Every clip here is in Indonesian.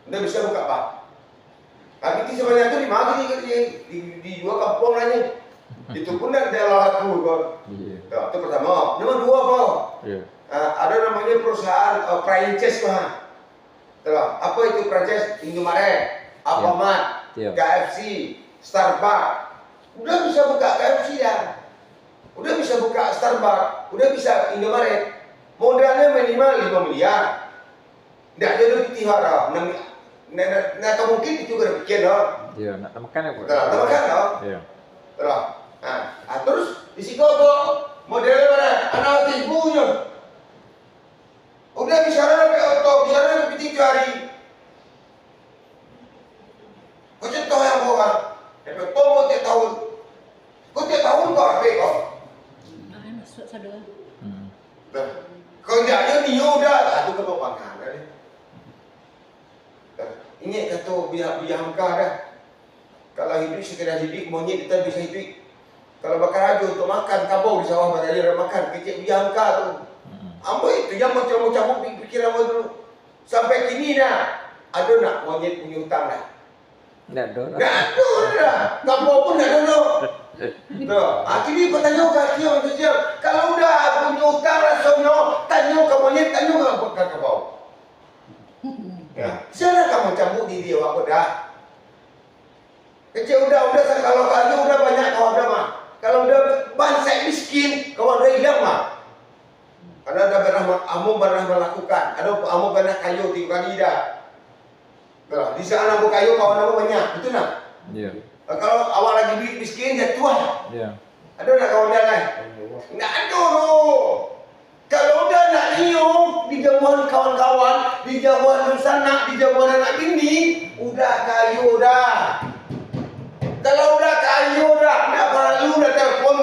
Udah bisa buka pak. Tapi itu sebenarnya itu di mana di dua kampung aja. Itu pun ada laku kok. Itu pertama. Nomor dua pak. Ada namanya perusahaan franchise pak. Apa itu franchise? Indomaret, Alfamart, KFC, Starbucks. Udah bisa buka KFC ya. Udah bisa buka Starbucks, udah bisa Indomaret. Modalnya minimal 5 miliar. Nggak jadi ditihara. Nah, mungkin itu gak bikin loh. Iya, nak makan ya, Pak. Makan loh. Iya. Terus di situ kok modelnya mana? Anak ibunya. Udah bisa ada auto, bisa ada lebih 3 hari. Kau contoh yang bawa. Tapi tomo tiap tahun. Kau tiap tahun kau apa kau? Masuk sadar. Kau jangan ni udah, tu kau pangan dah. Ini kata biar hamka dah. Kalau hidup sekedar hidup, monyet kita bisa hidup. Kalau bakar aja untuk makan, kabau di sawah mana dia makan, kecil biar hamka tu. Ambo itu yang macam-macam pikiran ambo dulu. Sampai kini dah, ada nak monyet punya hutang dah. Nggak ada. Nggak ada dah. Kabau pun nggak ada. Tuh, akhirnya bertanya ke dia manusia, kalau udah punya utang rasanya, tanya ke monyet, tanya ke kabau. Ya, sana kamu cambuk diri awak dah. Kecil udah kalau kayu udah banyak kau ada mah. Kalau udah bangsa miskin, kau ada hilang mah. Karena ada amu pernah melakukan, ada amu pernah kayu 3 kali dah. Kalau di sana amu kayu kawan amu banyak, betul nak? Iya. Kalau awal lagi miskin ya tua. Iya. Ada nak kawan dia lain? Nggak ada loh. Kalau udah nak nyium di jauhan kawan-kawan, di jauhan sanak, di jauhan anak bini, udah kayu dah. Kalau udah kayu dah, nggak perlu udah telepon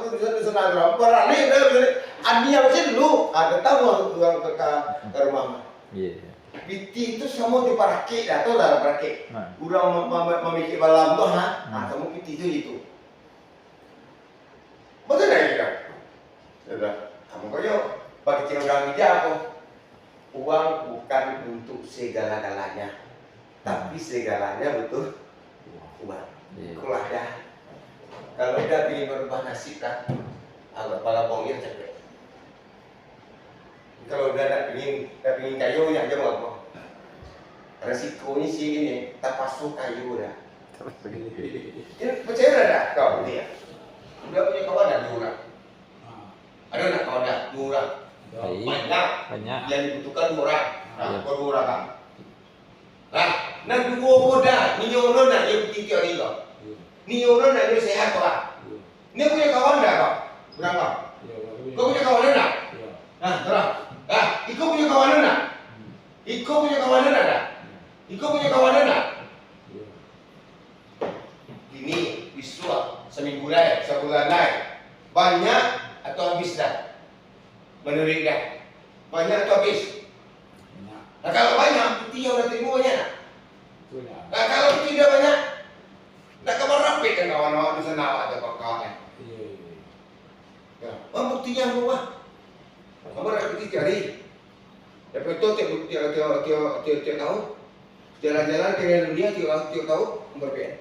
udah senang berani udah Ania masih dulu ada tamu orang ke rumah. Iya. Biti itu semua di parake dah, tahu dah parake. Orang memikir balam tu kamu biti itu. Betul tak ya? Sudah. Kamu kaya bagi cewek dia aku. Uang bukan untuk segala-galanya, tapi segalanya betul uang. Itulah dah. Kalau dah ingin berubah nasib dah, agak pala bongir capek. Kalau udah tak pingin kayu yang aja apa? Resikonya sih ini, tak pasuk kayu dah. Ini percaya dah kau dia. Udah punya kawan dah 2 orang. Ada nak kawan dah 2 orang. Banyak. Yang dibutuhkan 2 orang. Kau 2 orang kan? Nah 2 muda, ni orang nak dia bertiga hari kau. Ni orang nak dia sehat kau. Ni punya kawan dah kau. Berapa? Kau punya kawan dah? Terang. Iko punya kawanan tak? Iko punya kawanan tak? Iko punya kawanan tak? Ini biswa seminggu dah, sebulan dah. Banyak atau habis dah? Menurut dah. Banyak atau habis? Nah, kalau banyak, dia udah terima banyak. Nah, kalau tidak banyak, nak kabar rapid kan kawan-kawan di sana awak atau kawan-kawan. Buktinya apa? Kamu nak pergi cari. Lepas tu tiap tahun jalan-jalan ke dunia tiap tahun berapa?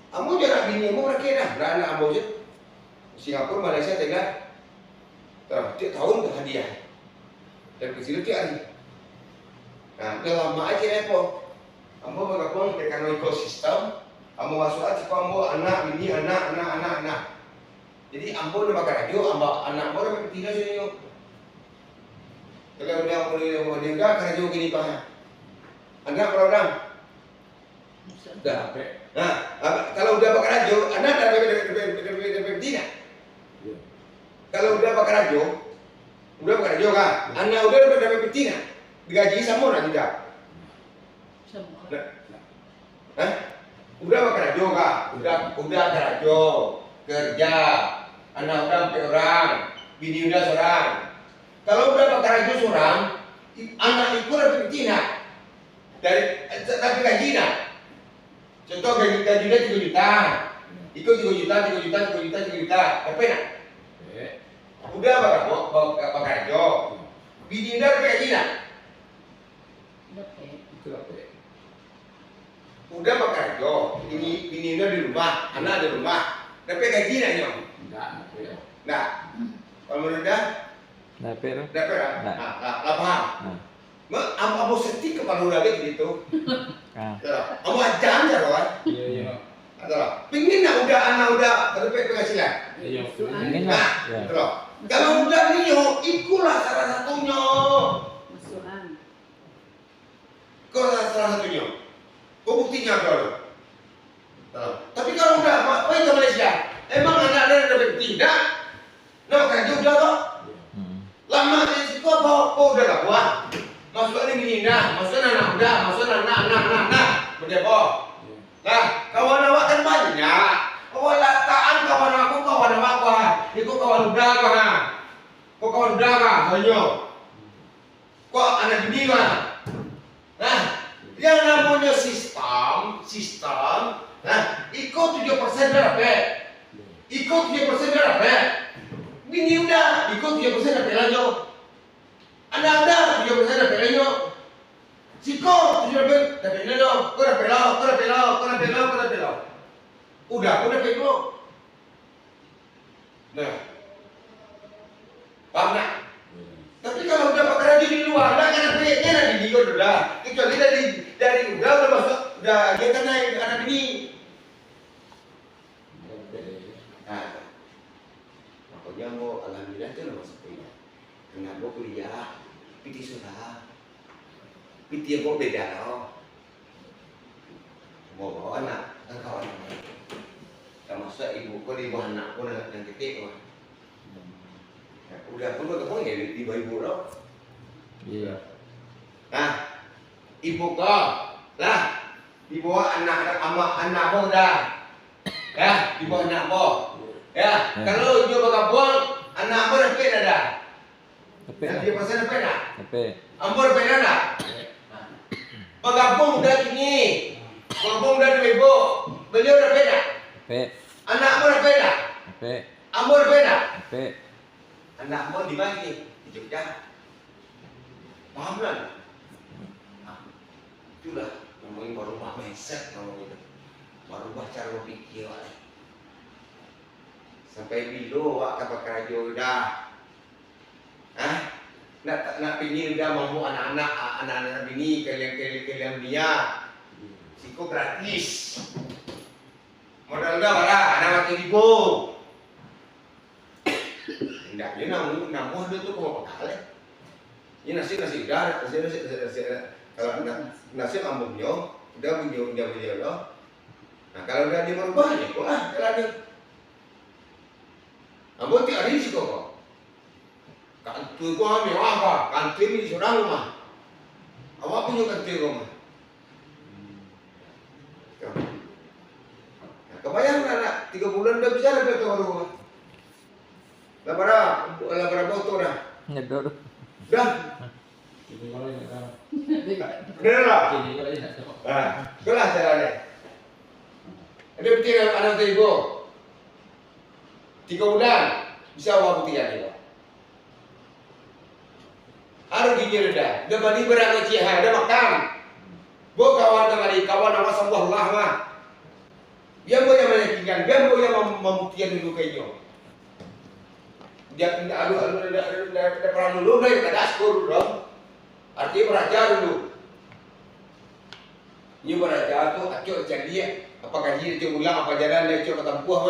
Kamu jangan bini kamu berakhir dah. Dah anak kamu je. Singapura, Malaysia, Thailand. Tiap tahun hadiah. Dan ke situ tiap hari. Nah, dah lama aja apa? Kamu bergabung dengan ekosistem. Kamu masuk aja kamu anak bini anak. Jadi ambo dah bakar radio, anak ambo dah tidak sini. Kalau udah boleh nikah, kerja gini pak. Anak berapa orang? Dah. Nah, kalau udah bakar radio, anak dah betina. Kalau udah bakar radio kan? Anak udah dapat betina. Digaji sama orang tidak? Sama. Udah bakar radio kan? Udah bakar radio, kerja. Anak udah 4 orang, bini udah 1 orang. Kalau udah bakar radio seorang, anak itu dapat betina. Tapi gaji dah. Contoh gaji dia 3 juta. Ikut 3 juta. Apa nak? Udah bakar radio. Bini dah dapat gaji dah. Udah bekerja, ini udah di rumah, anak di rumah. Tapi gaji nanya. Nah, kalau menurut dah, Dapat tu. dapat lah. Nah. Lah paham. Nah. Amo setik kepala udah gitu. Ah. Amo ajan ya kan? Adalah. Pingin nak anak udah terdapat penghasilan. Ingin Nah, lah. Ya. betul. Kalau udah nio, ikulah salah satunya. Masukan. Kau salah satunya. Kau buktinya kalau. Tapi kalau udah main ke Malaysia, emang anak-anak udah tidak? Nah, kan juga kok. Lama di situ apa? Kau udah gak kuat. Masuk ini minah, masuk anak udah, masuk anak. Berdebo. Nah, kawan awak kan banyak. Kawan lataan kawan aku, kawan awak kah? Itu kawan udah kah? Kau kawan udah kah? Banyak. Kok anak ini kah? Nah, yang namanya sistem, nah, ikut 7% berapa? Ikut 7% berapa? Bini udah, ikut 7% berapa lagi? Anak udah, 7% berapa lagi? Siko, 7% berapa lagi? Kau dah pelau. Udah, kau dah pelau. Nah, paham tak? Tapi kalau udah pekerja di luar, dah kan proyeknya dah di dia udah. Kecuali dari udah masuk, udah dia kan naik anak ini. Nah, makanya mau alhamdulillah tu lah masuk kuliah. Kenapa kuliah? Piti sudah. Piti yang kau beda loh. Mau bawa anak, kan kawan. Termasuk ibu kau di bawah anak kau yang ketik kau. Udah pun bergabung ya di bawah ibu lo. Iya. Nah, ibu kau lah di bawah anak kau dah. Ya, di bawah anak kau. Ya, kalau dia bergabung anak kau dah pernah dah. Dapat Dia pasal dah pernah. Dapat. Ampun pernah dah. Bergabung dah kini. Bergabung dah di ibu. Beliau dah pernah. Dapat. Anak kau dah pernah. Dapat. Ampun pernah. Dapat. Anak kau di mana ni? Di Jogja. Paham kan? Itulah ngomongin merubah mindset ngomong itu. Merubah cara berpikir. Sampai bilo awak dapat kerja dah. Nak pingin dah mampu anak-anak bini kalian dia. Siko gratis. Modal dah bara anak mati ribu. Hendaknya namun dia tu kau bakal. Ini nasi dah, kalau nasi ambungnya, udah punya loh. Nah kalau udah dia merubah ni, kau lah jalan ni. Ambung tiap hari sih kau. Kantor kau ambil apa? Kantor ni seorang rumah. Awak punya kantor rumah. Nah, kebayang anak 3 bulan dah bisa dapat rumah. Labara foto dah. Nyedor. Dah. Benar lah. Itulah caranya. Ada betul anak ibu. 3 bulan bisa awak buktikan itu. Harus gigi rendah. Dah bani berangkat cihai, dah makan. Bo kawan kembali, kawan nama sebuah lama. Dia boleh meyakinkan, dia boleh membuktikan dulu kayaknya. Dia ada perang dulu, dia tak askur dulu. Artinya beraja dulu. Ini beraja tu acok jadi apakah dia ulang apa jalan dia acok ketempuh.